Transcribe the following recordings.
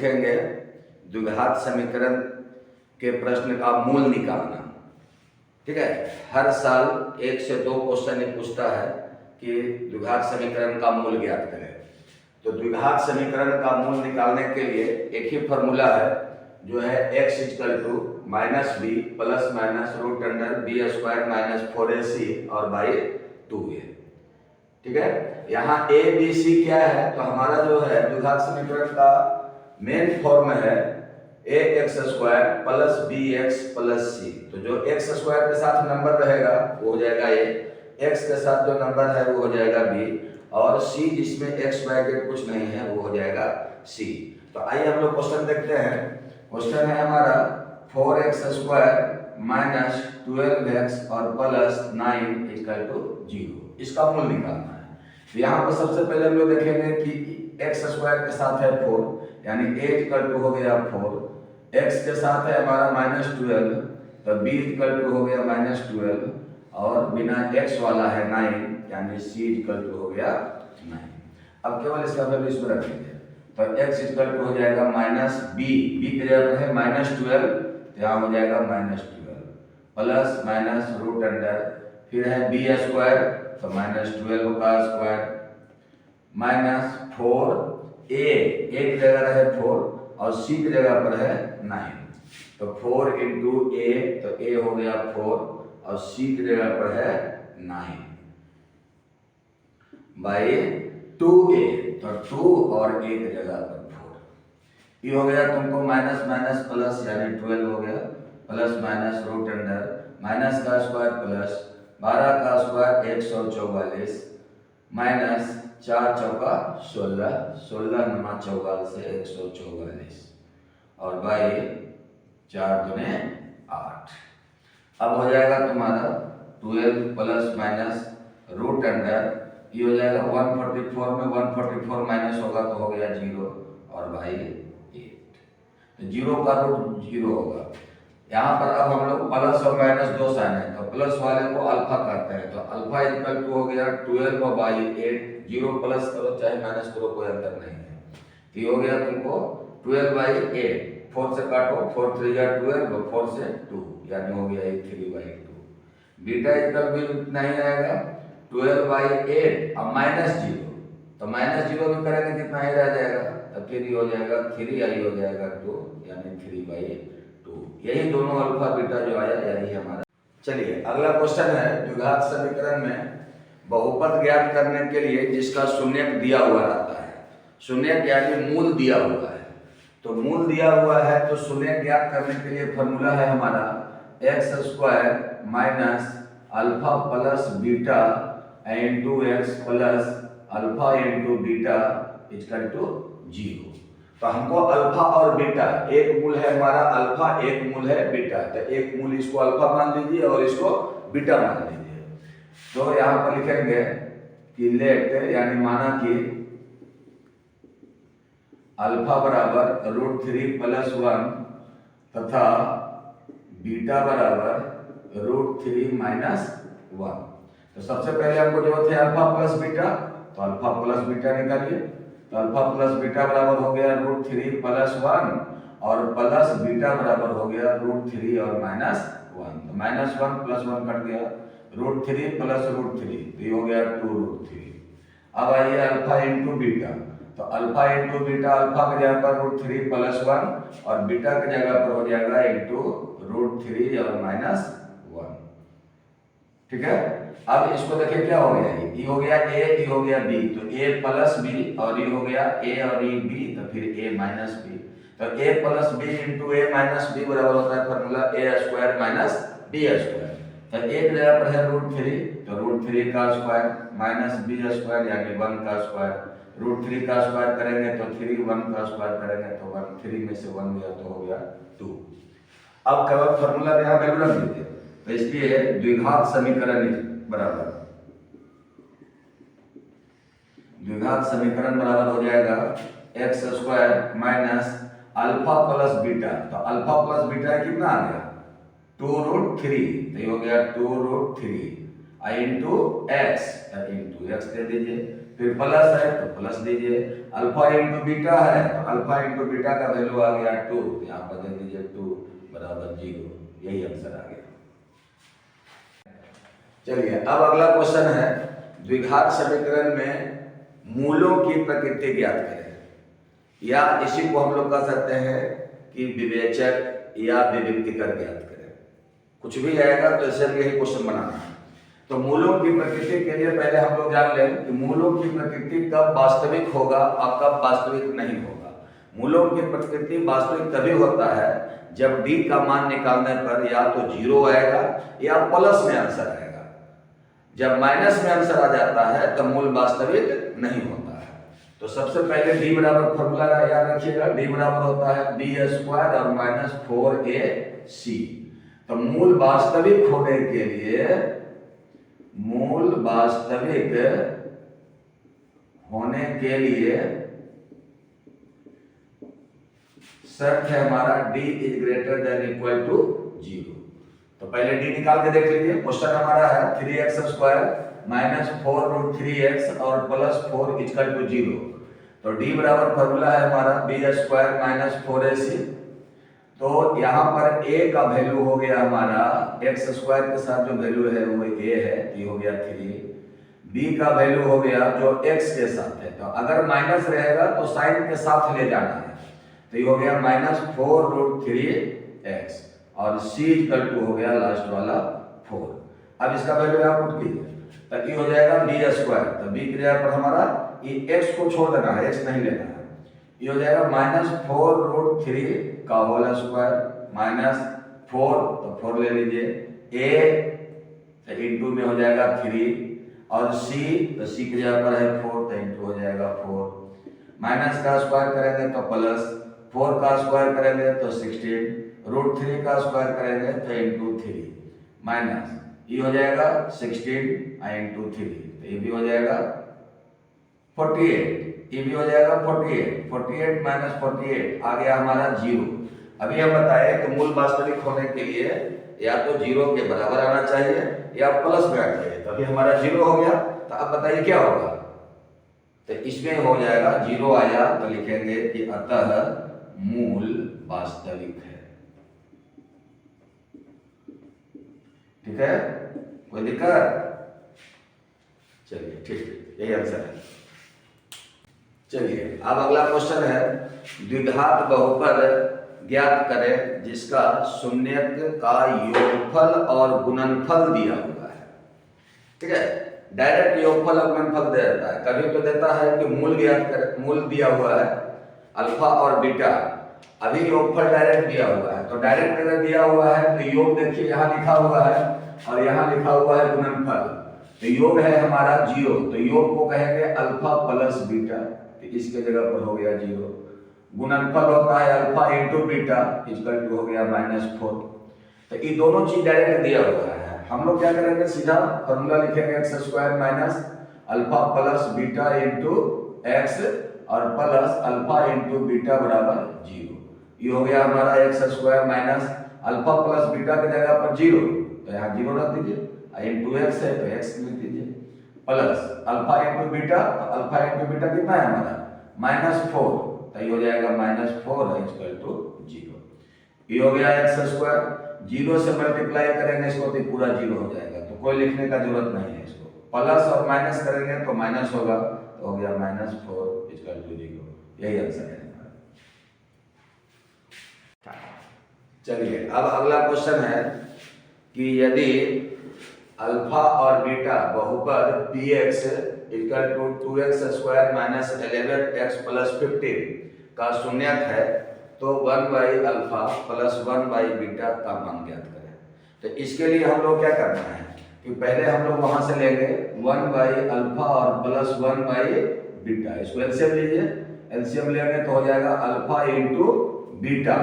लिखेंगे द्विघात समीकरण के प्रश्न का मूल निकालना। ठीक है, हर साल 1 से 2 क्वेश्चन ये पूछता है कि द्विघात समीकरण का मूल ज्ञात करें। तो द्विघात समीकरण का मूल निकालने के लिए एक ही फॉर्मूला है जो है x = -b plus minus root under b square minus 4ac और बाई 2a। ठीक है, यहाँ a b c क्या है, तो हमारा जो है द्विघात समीकरण का मेन फॉर्म है ax square plus bx plus c। तो जो x स्क्वायर के साथ नंबर रहेगा वो हो जाएगा a, x के साथ जो नंबर है वो हो जाएगा b, और c जिसमें x ब्रैकेट कुछ नहीं है वो हो जाएगा c। तो आइए हम लोग क्वेश्चन देखते हैं। क्वेश्चन है हमारा 4x स्क्वायर माइनस 12x और प्लस 9 = 0। इसका मूल निकालना है। तो यहाँ पर सबसे पहले हम लोग देखेंगे कि x स्क्वायर के साथ है 4, यानी a हो गया 4, x के साथ है हमारा -12, तो b हो गया -12, और बिना x वाला है 9, यानी c हो गया 9। अब केवल इसका वैल्यू इसमें रखेंगे, तो x हो जाएगा -b, b की जगह पर है -12, तो यहाँ हो जाएगा -12 प्लस माइनस रूट अंडर, फिर है b स्क्वायर, तो -12 का स्क्वायर माइनस 4a, एक जगह है 4 और c की जगह पर है 9, तो 4 × a, तो a हो गया 4 और c की जगह पर है 9 बाई 2a, तो 2 और a की जगह पर 4। ये हो गया तुमको माइनस माइनस प्लस, यानी 12 हो गया plus minus root under minus का स्क्वायर प्लस 12 का स्क्वायर 144 माइनस 4 चौका 16, 16 × 44 से 144 और बाई 4 दूने 8। अब हो जाएगा तुम्हारा 12 प्लस माइनस रूट अंडर, ये हो जाएगा 144 में 144 माइनस होगा तो हो गया 0 और बाई 8, तो 0 का रूट 0 होगा। यहाँ पर अब हम लोग प्लस और माइनस दो साइन है, तो प्लस वाले को अल्फा कहते हैं, तो अल्फा = हो गया 12/8, 0 प्लस करो चाहे माइनस करो कोई अंतर नहीं है। तो ये हो गया तुमको 12/8, 4 से काटो, 4 3 या 12, 4 से 2, यानी हो गया 3/2। बीटा भी इतना ही आएगा 12/8 और -0, तो -0 भी करेंगे कितना ही रह जाएगा, तो फिर ये हो जाएगा 3i हो जाएगा 2, यानी 3/2। यही दोनों अल्फा बीटा जो आया यही हमारा। चलिए अगला क्वेश्चन है, द्विघात समीकरण में बहुपद ज्ञात करने के लिए जिसका शून्यक दिया हुआ रहता है, शून्यक यानी मूल दिया हुआ है। तो मूल दिया हुआ है तो शून्यक ज्ञात करने के लिए फॉर्मूला है हमारा x² minus alpha plus beta into x plus alpha into beta = 0। तो हमको अल्फा और बीटा, एक मूल है हमारा अल्फा, एक मूल है बीटा, तो एक मूल इसको अल्फा मान लीजिए और इसको बीटा मान लीजिए। तो यहाँ पर लिखेंगे कि लेट, यानी माना कि अल्फा बराबर √3 + 1 तथा बीटा बराबर √3 - 1। तो सबसे पहले हमको जो थे अल्फा प्लस बीटा, तो अल्फा प्लस बीटा निकालिए, तो अल्फा प्लस बीटा बराबर हो गया √3 + 1 और प्लस बीटा बराबर हो गया √3 और -1, तो -1 + 1 कट गया, √3 + √3, तो ये हो गया 2√3। अब आइए अल्फा इंटू बीटा, तो अल्फा इंटू बीटा, अल्फा की जगह पर √3 + 1 और बीटा की जगह पर हो जाएगा इंटू √3 और -1। ठीक है, अब इसको देखिए क्या हो गया, ये हो गया a, ये हो गया b, तो a प्लस b और ये हो गया a और ये b, तो फिर a माइनस b, तो a plus b into a minus b बराबर होता है फॉर्मूला a² माइनस b²। तो एक जगह पर है √3, तो √3 का स्क्वायर माइनस b² यानी 1 का स्क्वायर, √3 का स्क्वायर करेंगे तो 3, 1 का स्क्वायर करेंगे तो 1, 3 में से 1 गया तो हो गया 2। अब केवल फॉर्मूला यहाँ वैल्यू रख दीजिए, तो इसलिए द्विघात समीकरण बराबर, द्विघात समीकरण बराबर हो जाएगा x² minus alpha plus beta, तो अल्फा प्लस बीटा कितना आ गया 2√3, तो ये हो गया 2√3 इंटू x, इंटू x दे दीजिए, फिर प्लस है तो प्लस दीजिए, अल्फा इंटू बीटा है तो अल्फा इंटू बीटा का वैल्यू आ गया 2, यहाँ पर दे दीजिए 2 बराबर 0, यही आंसर आ गया। चलिए अब अगला क्वेश्चन है, द्विघात समीकरण में मूलों की प्रकृति ज्ञात करें, या इसी को हम लोग कह सकते हैं कि विवेचक या विविक्तिकर ज्ञात करें, कुछ भी आएगा तो इसे यही क्वेश्चन बनाना है। तो मूलों की प्रकृति के लिए पहले हम लोग जान लें कि मूलों की प्रकृति कब वास्तविक होगा और कब वास्तविक नहीं होगा। मूलों की प्रकृति वास्तविक तभी होता है जब d का मान निकालने पर या तो 0 आएगा या प्लस में आंसर आएगा। जब माइनस में आंसर आ जाता है तो मूल वास्तविक नहीं होता है। तो सबसे पहले d बराबर फॉर्मूला याद रखिएगा, d बराबर होता है b स्क्वायर और माइनस 4ac। तो मूल वास्तविक होने के लिए, मूल वास्तविक होने के लिए शर्त है हमारा d is greater than equal to 0। तो पहले d निकाल के देख लीजिए। क्वेश्चन हमारा है 3x square minus 4 root 3x और प्लस 4 इक्वल टू 0। तो d बराबर फॉर्मूला है हमारा b स्क्वायर माइनस 4ac। तो यहाँ पर a का वैल्यू हो गया हमारा x स्क्वायर के साथ जो वैल्यू है वो a है, ये हो गया 3। b का वैल्यू हो गया जो x के साथ है, तो अगर माइनस रहेगा तो साइन के साथ ले जाना है, तो ये हो गया माइनस 4 रूट 3x और c इक्वल टू हो गया लास्ट वाला 4। अब इसका वैल्यू यहाँ पुट कीजिए, तो ये हो जाएगा b स्क्वायर, तो b की जगह पर हमारा ये x को छोड़ देना है, x नहीं लेना है। ये हो जाएगा माइनस 4 रूट 3 का होल स्क्वायर माइनस 4, तो 4 ले लीजिए, a इंटू में हो जाएगा 3 और c, तो c की जगह पर है 4, तो इंटू हो जाएगा 4। माइनस का स्क्वायर करेंगे तो प्लस, 4 का स्क्वायर करेंगे तो 16, रूट 3 का स्क्वायर करेंगे तो इंटू 3 माइनस ये हो जाएगा 16 इंटू 3, तो ये भी हो जाएगा 48, ये भी हो जाएगा 48, 48 माइनस 48 आ गया हमारा 0। अभी हम बताए कि मूल वास्तविक होने के लिए या तो 0 के बराबर आना चाहिए या प्लस में आना चाहिए, तो अभी हमारा 0 हो गया। तो अब बताइए क्या होगा, तो इसमें हो जाएगा 0 आया तो लिखेंगे कि अतः मूल वास्तविक है। ठीक है, कोई दिक्कत? चलिए ठीक, यही आंसर है। चलिए अब अगला क्वेश्चन है, द्विघात बहुपद ज्ञात करें जिसका शून्यक का योगफल और गुणनफल दिया हुआ है। ठीक है, डायरेक्ट योगफल और गुणनफल दे देता है, कभी तो देता है कि मूल ज्ञात करें, मूल दिया हुआ है अल्फा और बीटा, अभी योगफल डायरेक्ट दिया हुआ है। तो डायरेक्ट अगर दिया हुआ है तो योग देखिए यहाँ लिखा हुआ है और यहाँ लिखा हुआ है गुणनफल, तो योग है हमारा 0, तो योग को कहेंगे अल्फा प्लस बीटा, तो इसके जगह पर हो गया 0। गुणनफल होता है alpha into beta, equal to हो गया -4। तो ये दोनों चीज डायरेक्ट दिया हुआ है, हम लोग क्या करेंगे सीधा फॉर्मूला लिखेंगे x square minus alpha plus beta into x और प्लस अल्फा इंटू बीटा बराबर 0। ये हो गया हमारा x square minus alpha plus beta की जगह पर 0, तो यहाँ 0 रख दीजिए, इंटू x है तो x लिख दीजिए, प्लस अल्फा इंटू बीटा, तो अल्फा इंटू बीटा कितना है हमारा -4, तो ये हो जाएगा -4 इक्वल टू 0। ये हो गया x स्क्वायर, 0 से मल्टीप्लाई करेंगे इसको तो पूरा 0 हो जाएगा, तो कोई लिखने का जरूरत नहीं है इसको, प्लस और माइनस करेंगे तो माइनस होगा, तो हो गया -4 इक्वल टू 0, यही आंसर है। चलिए अब अगला क्वेश्चन है कि यदि अल्फा और बीटा बहुपद px equal to 2x square minus 11x plus 15 का शून्यक है तो 1 by alpha plus 1 by beta का मान ज्ञात करें। तो इसके लिए हम लोग क्या करना है कि पहले हम लोग वहां से लेंगे 1 बाई अल्फा और प्लस 1 बाई बीटा, इसको एलसीएम लीजिए, एलसीएम लेंगे तो हो जाएगा अल्फा इंटू बीटा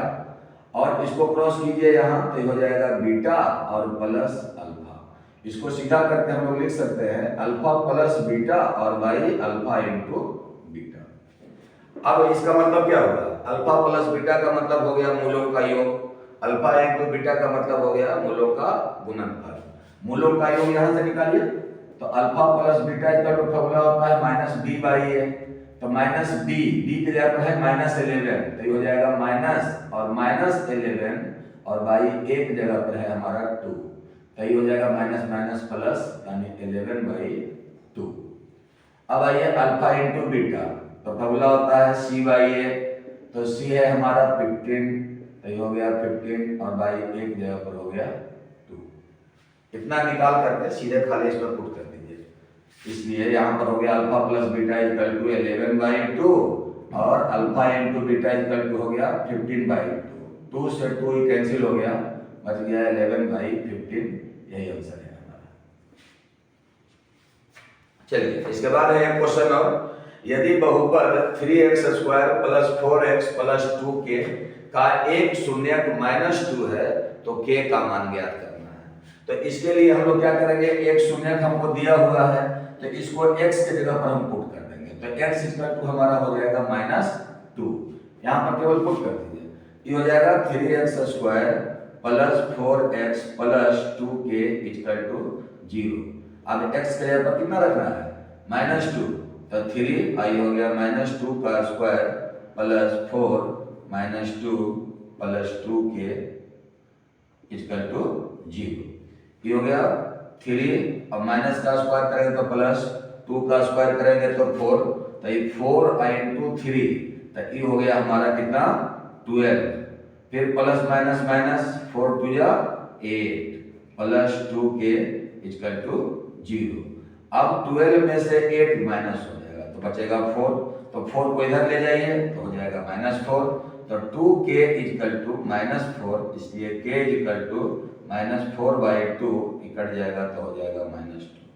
और इसको क्रॉस कीजिए यहाँ तो हो जाएगा बीटा और प्लस अल्फा। इसको सीधा करके हम लोग लिख सकते हैं अल्फा प्लस बीटा और बाई अल्फा इंटू बीटा। अब इसका मतलब क्या होगा, अल्फा प्लस बीटा का मतलब हो गया मूलों का योग, अल्फा इंटू बीटा का मतलब हो गया मूलों का गुणनफल। मूलों का योग यहाँ से निकालिए, तो alpha plus beta equal to formula होता है माइनस बी बाई ए। तो माइनस बी की जगह पर है माइनस 11, तो ये हो जाएगा माइनस और माइनस 11 और बाई ए की जगह पर है हमारा 2, तो ये हो जाएगा माइनस माइनस प्लस यानी 11 बाई 2। अब आइए अल्फा इंटू बीटा, तो फॉर्मूला होता है सी बाई ए, तो सी है हमारा 15, तो ये हो गया 15 और बाई ए की जगह पर हो गया 2। इतना निकाल करके सीधे खाली इस पर पुट कर दीजिए। इसलिए यहाँ पर हो गया alpha plus beta equal to 11 by 2 और alpha into beta equal to हो गया 15 बाई 2। 2 से 2 ही कैंसिल हो गया, बच गया 11 बाई 15। यही आंसर है हमारा। चलिए इसके बाद है क्वेश्चन और, यदि बहुपद 3x square plus 4x plus 2k का एक शून्यक -2 है तो k का मान ज्ञात करना है। तो इसके लिए हम लोग क्या करेंगे, एक शून्यक हमको दिया हुआ है तो इसको x के जगह पर हम पुट कर देंगे। तो x इक्वल टू हमारा हो जाएगा -2, यहाँ पर केवल पुट कर दीजिए। ये हो जाएगा 3x square plus 4x plus 2k equal to 0। अब x के जगह पर कितना रखना है, -2, तो 3 आई हो गया -2 का square plus 4 -2 plus 2k equal to 0। ये हो गया 3, अब माइनस का स्क्वायर करेंगे तो प्लस, 2 का स्क्वायर करेंगे तो 4, तो ये 4 इंटू 3, तो ये हो गया हमारा कितना 12। फिर प्लस माइनस माइनस 4 2 जा 8 प्लस 2k इक्वल टू 0। अब 12 में से 8 माइनस हो जाएगा तो बचेगा 4, तो 4 को इधर ले जाइए तो हो जाएगा -4, तो 2k इक्वल टू -4, इसलिए k equal to -4 by 2 cut जाएगा तो हो जाएगा -2।